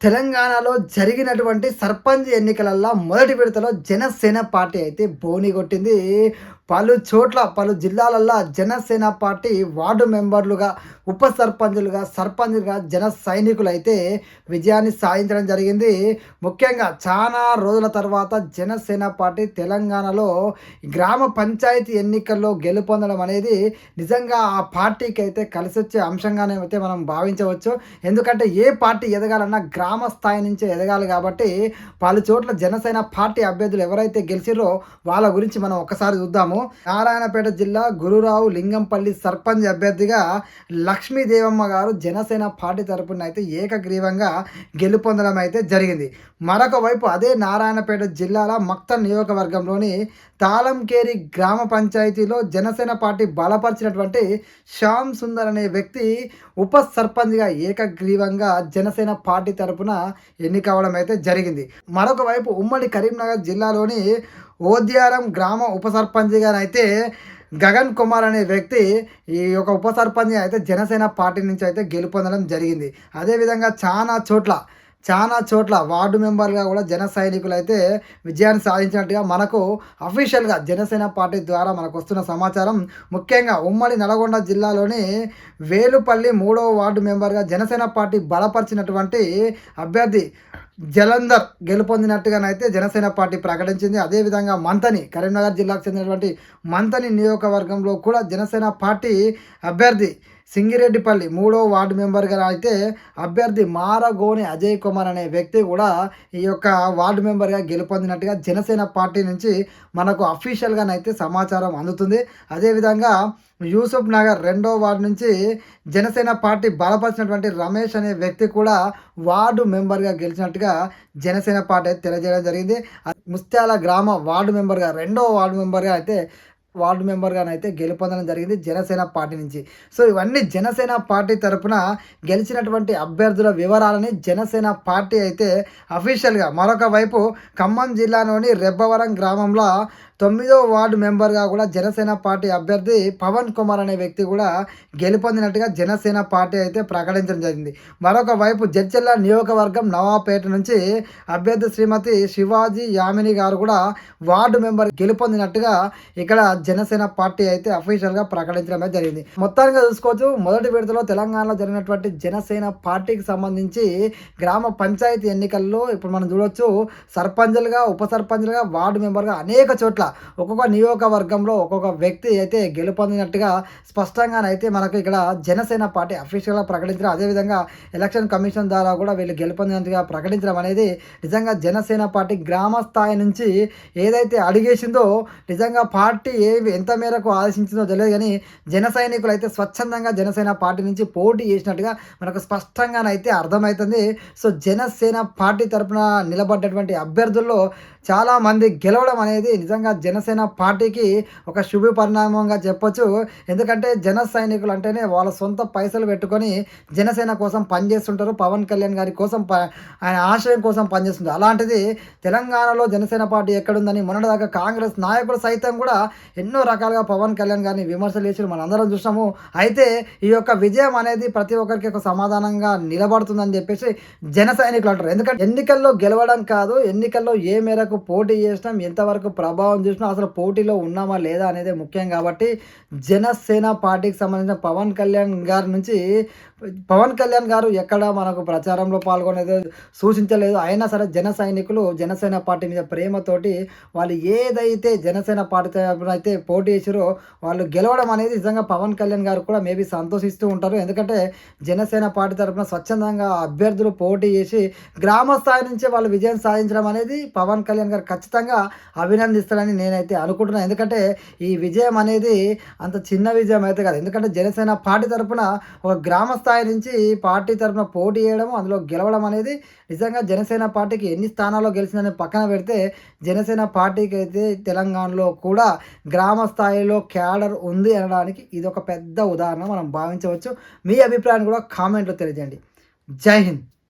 తెలంగాణలో జరిగినటువంటి సర్పంచ్ ఎన్నికలల్లో మొదటి విడతలో జనసేన పార్టీ అయితే బోని కొట్టింది. పలు చోట్ల పలు జిల్లాలల్లో జనసేన పార్టీ వార్డు మెంబర్లుగా, ఉప సర్పంచులుగా, సర్పంచులుగా జన సైనికులైతే విజయాన్ని సాధించడం జరిగింది. ముఖ్యంగా చాలా రోజుల తర్వాత జనసేన పార్టీ తెలంగాణలో గ్రామ పంచాయతీ ఎన్నికల్లో గెలుపొందడం అనేది నిజంగా ఆ పార్టీకి అయితే కలిసొచ్చే అంశంగానే అయితే మనం భావించవచ్చు. ఎందుకంటే ఏ పార్టీ ఎదగాలన్నా గ్రామ స్థాయి నుంచే ఎదగాలి కాబట్టి పలు చోట్ల జనసేన పార్టీ అభ్యర్థులు ఎవరైతే గెలిచిరో వాళ్ళ గురించి మనం ఒకసారి చూద్దాము. నారాయణపేట జిల్లా గురురావు లింగంపల్లి సర్పంచ్ అభ్యర్థిగా లక్ష్మీదేవమ్మ గారు జనసేన పార్టీ తరపున అయితే ఏకగ్రీవంగా గెలుపొందడం అయితే జరిగింది. మరొక వైపు అదే నారాయణపేట జిల్లాల మక్తల్ నియోజకవర్గంలోని తాళంకేరి గ్రామ పంచాయతీలో జనసేన పార్టీ బలపరిచినటువంటి శ్యామ్ సుందర్ అనే వ్యక్తి ఉప సర్పంచ్గా ఏకగ్రీవంగా జనసేన పార్టీ తరపున ఎన్నికవడం అయితే జరిగింది. మరొక వైపు ఉమ్మడి కరీంనగర్ జిల్లాలోని ఓద్యారం గ్రామ ఉప సర్పంచ్గానైతే గగన్ కుమార్ అనే వ్యక్తి ఈ యొక్క ఉప సర్పంచ్ అయితే జనసేన పార్టీ నుంచి అయితే గెలుపొందడం జరిగింది. అదేవిధంగా చాలా చోట్ల వార్డు మెంబర్గా కూడా జన సైనికులు అయితే విజయాన్ని సాధించినట్టుగా మనకు అఫీషియల్గా జనసేన పార్టీ ద్వారా మనకు వస్తున్న సమాచారం. ముఖ్యంగా ఉమ్మడి నల్గొండ జిల్లాలోని వేలుపల్లి 3వ వార్డు మెంబర్గా జనసేన పార్టీ బలపరిచినటువంటి అభ్యర్థి జలంధర్ గెలుపొందినట్టుగానైతే జనసేన పార్టీ ప్రకటించింది. అదేవిధంగా మంతని, కరీంనగర్ జిల్లాకు చెందినటువంటి మంతని నియోజకవర్గంలో కూడా జనసేన పార్టీ అభ్యర్థి సింగిరెడ్డిపల్లి 3వ వార్డు మెంబర్గా అయితే అభ్యర్థి మారగోని అజయ్ కుమార్ అనే వ్యక్తి కూడా ఈ యొక్క వార్డు మెంబర్గా గెలుపొందినట్టుగా జనసేన పార్టీ నుంచి మనకు అఫీషియల్గానైతే సమాచారం అందుతుంది. అదేవిధంగా యూసుఫ్ నగర్ 2వ వార్డు నుంచి జనసేన పార్టీ బలపరిచినటువంటి రమేష్ అనే వ్యక్తి కూడా వార్డు మెంబర్గా గెలిచినట్టుగా జనసేన పార్టీ అయితే తెలియజేయడం జరిగింది. ముత్యాల గ్రామ వార్డు మెంబర్గా 2వ వార్డు మెంబర్గానైతే గెలుపొందడం జరిగింది జనసేన పార్టీ నుంచి. సో ఇవన్నీ జనసేన పార్టీ తరపున గెలిచినటువంటి అభ్యర్థుల వివరాలని జనసేన పార్టీ అయితే అఫీషియల్గా. మరొక వైపు ఖమ్మం జిల్లాలోని రెబ్బవరం గ్రామంలో 9వ వార్డు మెంబర్గా కూడా జనసేన పార్టీ అభ్యర్థి పవన్ కుమార్ అనే వ్యక్తి కూడా గెలుపొందినట్టుగా జనసేన పార్టీ అయితే ప్రకటించడం జరిగింది. మరొక వైపు జడ్చర్ల నియోజకవర్గం నవాపేట నుంచి అభ్యర్థి శ్రీమతి శివాజీ యామిని గారు కూడా వార్డు మెంబర్ గెలుపొందినట్టుగా ఇక్కడ జనసేన పార్టీ అయితే అఫీషియల్గా ప్రకటించడం జరిగింది. మొత్తానికి చూసుకోవచ్చు, మొదటి విడతలో తెలంగాణలో జరిగినటువంటి జనసేన పార్టీకి సంబంధించి గ్రామ పంచాయతీ ఎన్నికల్లో ఇప్పుడు మనం చూడొచ్చు, సర్పంచులుగా, ఉప సర్పంచులుగా, వార్డు మెంబర్గా అనేక చోట్ల ఒక్కొక్క నియోజకవర్గంలో ఒక్కొక్క వ్యక్తి అయితే గెలుపొందినట్టుగా స్పష్టంగానైతే మనకు ఇక్కడ జనసేన పార్టీ అఫీషియల్గా ప్రకటించడం, అదేవిధంగా ఎలక్షన్ కమిషన్ ద్వారా కూడా వీళ్ళు గెలుపొందినట్టుగా ప్రకటించడం అనేది నిజంగా జనసేన పార్టీ గ్రామ స్థాయి నుంచి ఏదైతే అడిగేసిందో నిజంగా పార్టీ ఎంత మేరకు ఆదేశించిందో తెలియదు కానీ జన సైనికులు అయితే స్వచ్ఛందంగా జనసేన పార్టీ నుంచి పోటీ చేసినట్టుగా మనకు స్పష్టంగానైతే అర్థమవుతుంది. సో జనసేన పార్టీ తరఫున నిలబడ్డటువంటి అభ్యర్థుల్లో చాలామంది గెలవడం అనేది నిజంగా జనసేన పార్టీకి ఒక శుభ పరిణామంగా చెప్పొచ్చు. ఎందుకంటే జన సైనికులు అంటేనే వాళ్ళ సొంత పైసలు పెట్టుకొని జనసేన కోసం పనిచేస్తుంటారు. పవన్ కళ్యాణ్ గారి కోసం ఆయన ఆశయం కోసం పనిచేస్తుంటారు. అలాంటిది తెలంగాణలో జనసేన పార్టీ ఎక్కడుందని మొన్నటిదాకా కాంగ్రెస్ నాయకులు సైతం కూడా ఎన్నో రకాలుగా పవన్ కళ్యాణ్ గారిని విమర్శలు చేసి మనం అందరం చూసాము. అయితే ఈ యొక్క విజయం అనేది ప్రతి ఒక్కరికి ఒక సమాధానంగా నిలబడుతుందని చెప్పేసి జన సైనికులు అంటారు. ఎందుకంటే ఎన్నికల్లో గెలవడం కాదు, ఎన్నికల్లో ఏ మేరకు పోటీ చేసినాం, ఎంతవరకు ప్రభావం చూసినా, అసలు పోటీలో ఉన్నామా లేదా అనేది ముఖ్యం. కాబట్టి జనసేన పార్టీకి సంబంధించిన పవన్ కళ్యాణ్ గారు ఎక్కడ మనకు ప్రచారంలో పాల్గొనేది సూచించలేదు. అయినా సరే జన సైనికులు జనసేన పార్టీ మీద ప్రేమతోటి వాళ్ళు ఏదైతే జనసేన పార్టీ తరపున అయితే పోటీ చేసారో వాళ్ళు గెలవడం అనేది నిజంగా పవన్ కళ్యాణ్ గారు కూడా మేబీ సంతోషిస్తూ ఉంటారు. ఎందుకంటే జనసేన పార్టీ తరపున స్వచ్ఛందంగా అభ్యర్థులు పోటీ చేసి గ్రామ స్థాయి నుంచే వాళ్ళు విజయం సాధించడం అనేది పవన్ కళ్యాణ్ గారు ఖచ్చితంగా అభినందిస్తారని నేనైతే అనుకుంటున్నాను. ఎందుకంటే ఈ విజయం అనేది అంత చిన్న విజయం అయితే కాదు. ఎందుకంటే జనసేన పార్టీ తరపున ఒక గ్రామ స్థాయి నుంచి పార్టీ తరపున పోటీ చేయడం, అందులో గెలవడం అనేది నిజంగా జనసేన పార్టీకి ఎన్ని స్థానాల్లో గెలిచిందని పక్కన పెడితే జనసేన పార్టీకి అయితే తెలంగాణలో కూడా గ్రామ స్థాయిలో క్యాడర్ ఉంది అనడానికి ఇది ఒక పెద్ద ఉదాహరణ మనం భావించవచ్చు. మీ అభిప్రాయాన్ని కూడా కామెంట్లో తెలియజేయండి. జై హింద్.